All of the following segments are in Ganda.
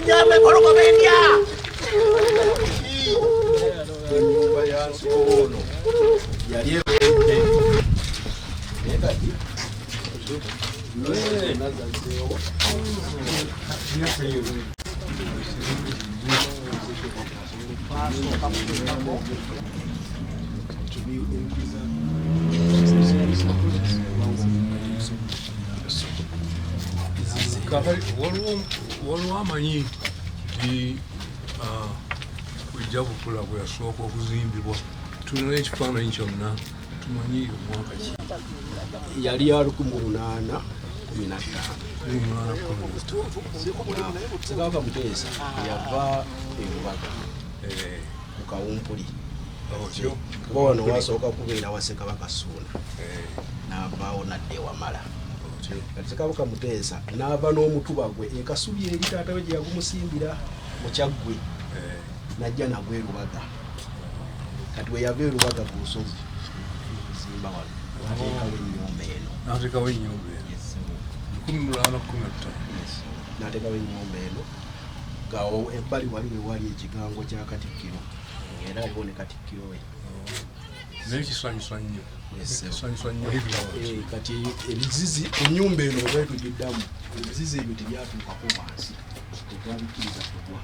Nyame korokobendia. Nyumba ya Nsono. Yali ebende. Nekati. Nazazeo. Waliwo amanyi nti Bujjabukula bwe yasooka okuzimbibwa tulina ekifaananyi kyonna tumanyi omwaka ki yali ya 1815 Ssaabasajja Muteesa yava ebubaga ku Kawumpuli kuba wano wasooka kubeera wa Ssaabasajja Ssuuna n'avaawo nadda ewamala kati Ssaabasajja Muteesa n'ava n'omutuba gwe e Kasubi eri taata we gye yagumusimbira mu Kyaggwe najja nagwe Lubaga kati we yava erubaga ku lusozi zimba wano n'ateekawo ennyumba eno 1815 n'ateekawo ennyumba eno ngawo ebbali wali we wali ekigango kya Katikkiro era aliwo ne Katikkiro we naye kisanyusa nnyo kati ebizizi ennyumba eno bwe tugiddamu ebizizi ebyo tebyatuukako wansi tetwabikkiriza kugwa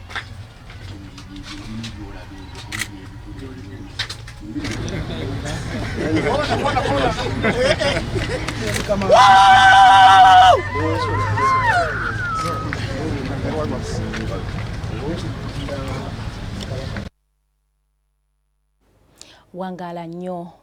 Wangala nnyo